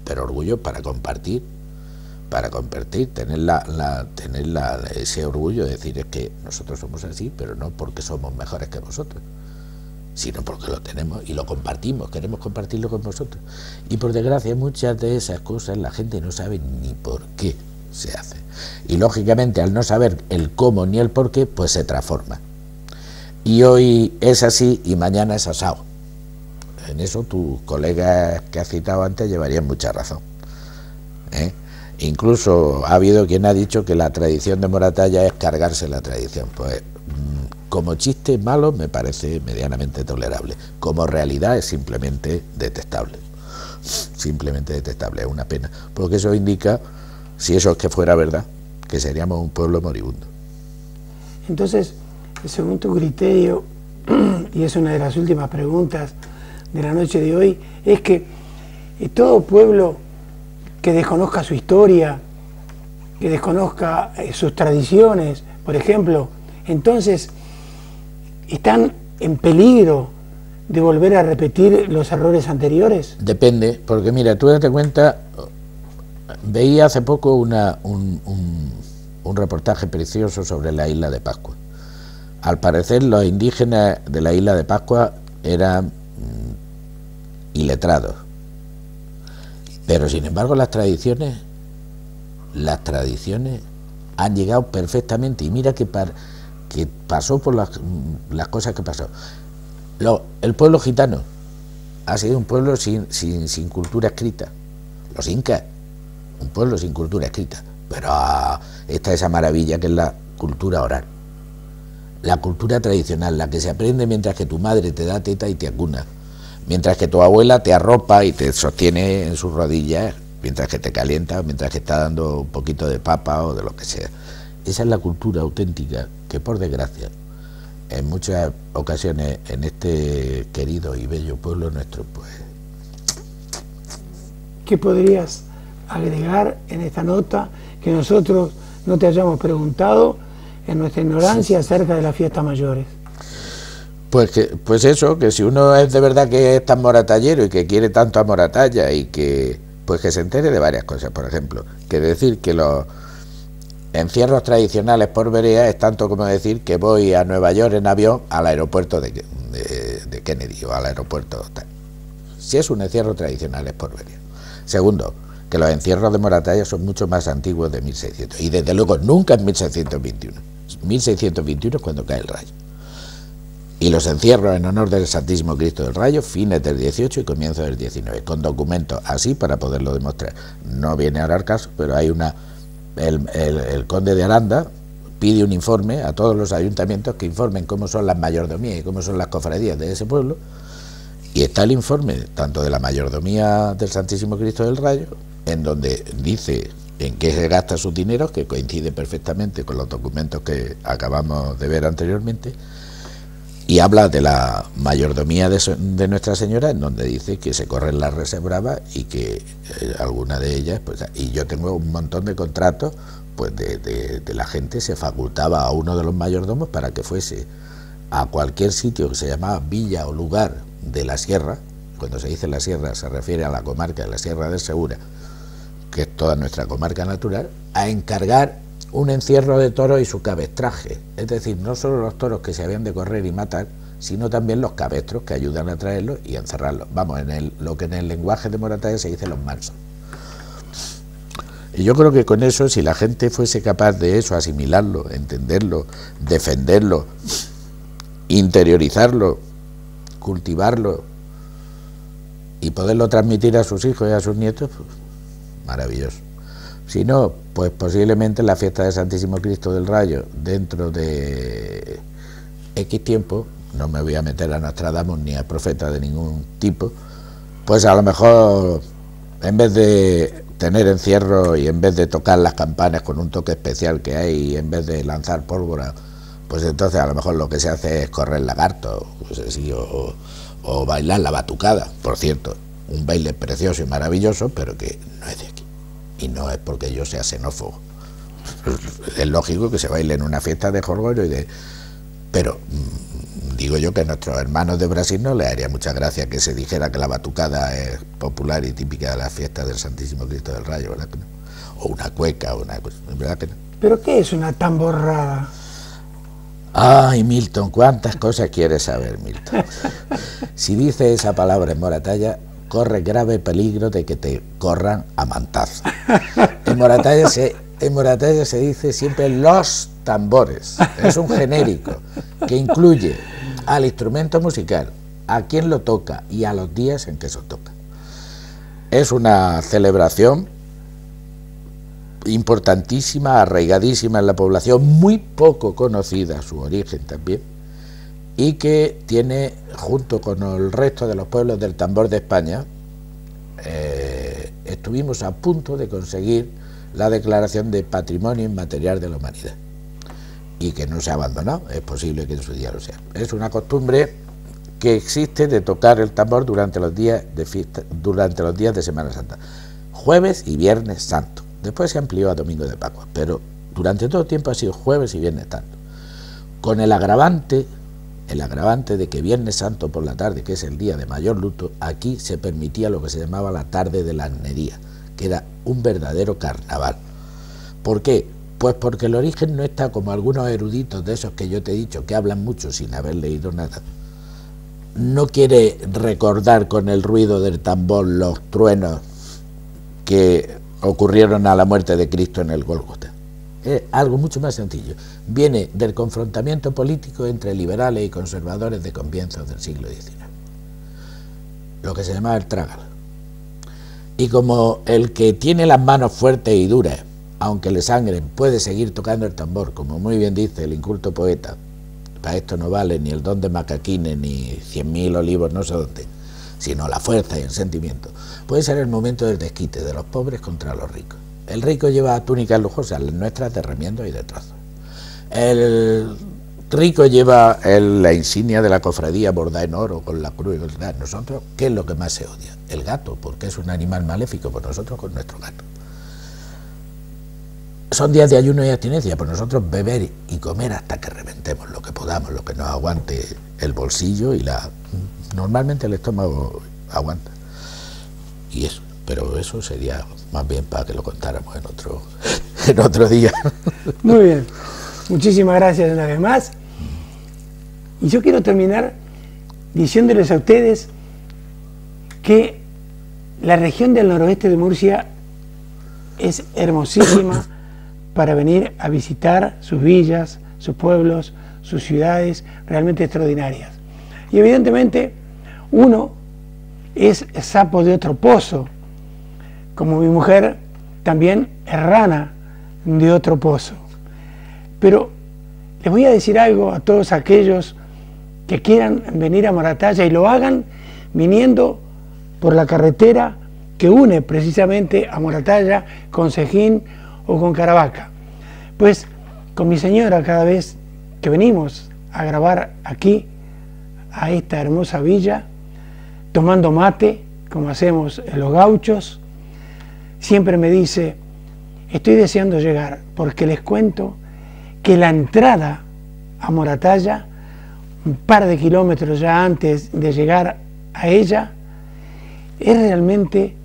pero orgullo para compartir, tener ese orgullo de decir, es que nosotros somos así, pero no porque somos mejores que vosotros, sino porque lo tenemos y lo compartimos, queremos compartirlo con vosotros. Y por desgracia muchas de esas cosas la gente no sabe ni por qué se hace. Y lógicamente al no saber el cómo ni el por qué, pues se transforma. Y hoy es así y mañana es asado. En eso tus colegas que has citado antes llevarían mucha razón, ¿eh? Incluso ha habido quien ha dicho que la tradición de Moratalla es cargarse la tradición. Pues como chiste malo me parece medianamente tolerable, como realidad es simplemente detestable, es una pena, porque eso indica, si eso es que fuera verdad, que seríamos un pueblo moribundo. Entonces, según tu criterio, y es una de las últimas preguntas de la noche de hoy, es que todo pueblo que desconozca su historia, que desconozca sus tradiciones, por ejemplo, entonces ¿están en peligro de volver a repetir los errores anteriores? Depende, porque mira, tú date cuenta, veía hace poco un reportaje precioso sobre la isla de Pascua. Al parecer los indígenas de la isla de Pascua eran iletrados, pero sin embargo las tradiciones han llegado perfectamente, y mira que pasó por las cosas que pasó. El pueblo gitano ha sido un pueblo sin cultura escrita. Los incas, un pueblo sin cultura escrita. Pero está esa maravilla que es la cultura oral. La cultura tradicional, la que se aprende mientras que tu madre te da teta y te acuna, mientras que tu abuela te arropa y te sostiene en sus rodillas, mientras que te calienta, mientras que está dando un poquito de papa o de lo que sea. Esa es la cultura auténtica que, por desgracia, en muchas ocasiones en este querido y bello pueblo nuestro, pues... ¿Qué podrías agregar en esta nota que nosotros no te hayamos preguntado en nuestra ignorancia acerca de las fiestas mayores? Pues eso, que si uno es de verdad que es tan moratallero y que quiere tanto a Moratalla, y que pues que se entere de varias cosas. Por ejemplo, que decir que los encierros tradicionales por verea es tanto como decir que voy a Nueva York en avión al aeropuerto de Kennedy o al aeropuerto tal. Si es un encierro tradicional es por verea. Segundo, que los encierros de Moratalla son mucho más antiguos de 1600, y desde luego nunca en 1621. 1621 es cuando cae el rayo. Y los encierros en honor del Santísimo Cristo del Rayo, fines del 18 y comienzos del 19, con documentos así para poderlo demostrar. No viene ahora al caso, pero hay el conde de Aranda pide un informe a todos los ayuntamientos que informen cómo son las mayordomías y cómo son las cofradías de ese pueblo, y está el informe tanto de la mayordomía del Santísimo Cristo del Rayo, en donde dice en qué se gasta sus dineros, que coincide perfectamente con los documentos que acabamos de ver anteriormente, y habla de la mayordomía de Nuestra Señora, en donde dice que se corren las reses bravas y que alguna de ellas, pues, y yo tengo un montón de contratos, pues de la gente se facultaba a uno de los mayordomos para que fuese a cualquier sitio que se llamaba villa o lugar de la sierra. Cuando se dice la sierra se refiere a la comarca de la Sierra del Segura, que es toda nuestra comarca natural, a encargar un encierro de toros y su cabestraje, es decir, no solo los toros que se habían de correr y matar, sino también los cabestros que ayudan a traerlos y a encerrarlos. Vamos, lo que en el lenguaje de Moratalla se dice los mansos. Y yo creo que con eso, si la gente fuese capaz de eso, asimilarlo, entenderlo, defenderlo, interiorizarlo, cultivarlo y poderlo transmitir a sus hijos y a sus nietos, pues maravilloso. Si no, pues posiblemente la fiesta del Santísimo Cristo del Rayo, dentro de X tiempo, no me voy a meter a Nostradamus ni a profeta de ningún tipo, pues a lo mejor, en vez de tener encierro y en vez de tocar las campanas con un toque especial que hay, y en vez de lanzar pólvora, pues entonces a lo mejor lo que se hace es correr lagarto, pues así, o bailar la batucada. Por cierto, un baile precioso y maravilloso, pero que no es de aquí. Y no es porque yo sea xenófobo. Es lógico que se baile en una fiesta de jolgorio pero digo yo que a nuestros hermanos de Brasil no les haría mucha gracia que se dijera que la batucada es popular y típica de las fiestas del Santísimo Cristo del Rayo, ¿verdad que no? O una cueca, o una cosa, ¿verdad que no? ¿Pero qué es una tamborrada? Ay, Milton, ¿cuántas cosas quieres saber, Milton? Si dices esa palabra en Moratalla, corre grave peligro de que te corran a mantazo. En Moratalla se dice siempre los tambores. Es un genérico que incluye al instrumento musical, a quien lo toca y a los días en que se toca. Es una celebración importantísima, arraigadísima en la población, muy poco conocida su origen también, y que tiene, junto con el resto de los pueblos del tambor de España, estuvimos a punto de conseguir la declaración de Patrimonio Inmaterial de la Humanidad, y que no se ha abandonado. Es posible que en su día lo sea. Es una costumbre que existe de tocar el tambor durante los días de fiesta, durante los días de Semana Santa, jueves y viernes santo. Después se amplió a domingo de Pascua, pero durante todo el tiempo ha sido jueves y viernes santo, con el agravante de que Viernes Santo por la tarde, que es el día de mayor luto, aquí se permitía lo que se llamaba la tarde de la arnería, que era un verdadero carnaval. ¿Por qué? Pues porque el origen no está como algunos eruditos de esos que yo te he dicho, que hablan mucho sin haber leído nada. No quiere recordar con el ruido del tambor los truenos que ocurrieron a la muerte de Cristo en el Gólgota. Es algo mucho más sencillo. Viene del confrontamiento político entre liberales y conservadores de comienzos del siglo XIX. Lo que se llamaba el trágala. Y como el que tiene las manos fuertes y duras, aunque le sangren, puede seguir tocando el tambor, como muy bien dice el inculto poeta, para esto no vale ni el don de macaquines, ni 100.000 olivos no sé dónde, sino la fuerza y el sentimiento. Puede ser el momento del desquite de los pobres contra los ricos. El rico lleva túnicas lujosas, las nuestras de remiendos y de trozos. El rico lleva la insignia de la cofradía bordada en oro con la cruz. Nosotros, ¿qué es lo que más se odia? El gato, porque es un animal maléfico, por nosotros con nuestro gato. Son días de ayuno y abstinencia, por nosotros beber y comer hasta que reventemos lo que podamos, lo que nos aguante el bolsillo y normalmente el estómago aguanta. Y eso, pero eso sería más bien para que lo contáramos en otro día. Muy bien, muchísimas gracias una vez más. Y yo quiero terminar diciéndoles a ustedes que la región del noroeste de Murcia es hermosísima para venir a visitar sus villas, sus pueblos, sus ciudades realmente extraordinarias. Y evidentemente uno es sapo de otro pozo, como mi mujer también es rana de otro pozo. Pero les voy a decir algo a todos aquellos que quieran venir a Moratalla y lo hagan viniendo por la carretera que une precisamente a Moratalla con Sejín o con Caravaca. Pues con mi señora, cada vez que venimos a grabar aquí, a esta hermosa villa, tomando mate, como hacemos los gauchos, siempre me dice, estoy deseando llegar, porque les cuento que la entrada a Moratalla, un par de kilómetros ya antes de llegar a ella, es realmente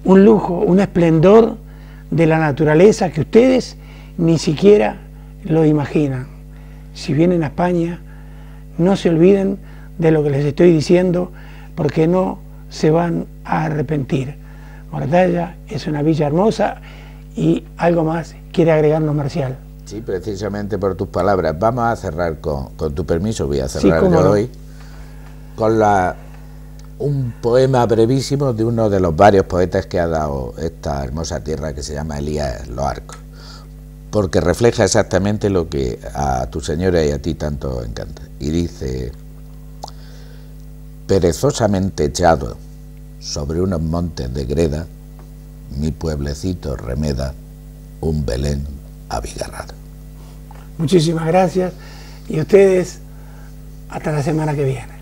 un lujo, un esplendor de la naturaleza que ustedes ni siquiera lo imaginan. Si vienen a España, no se olviden de lo que les estoy diciendo, porque no se van a arrepentir. Moratalla es una villa hermosa. Y algo más quiere agregarnos Marcial. Sí, precisamente por tus palabras. Vamos a cerrar con tu permiso, voy a cerrar yo hoy con un poema brevísimo de uno de los varios poetas que ha dado esta hermosa tierra, que se llama Elías Loarco, porque refleja exactamente lo que a tu señora y a ti tanto encanta. Y dice: perezosamente echado sobre unos montes de greda, mi pueblecito remeda un Belén abigarrado. Muchísimas gracias y ustedes hasta la semana que viene.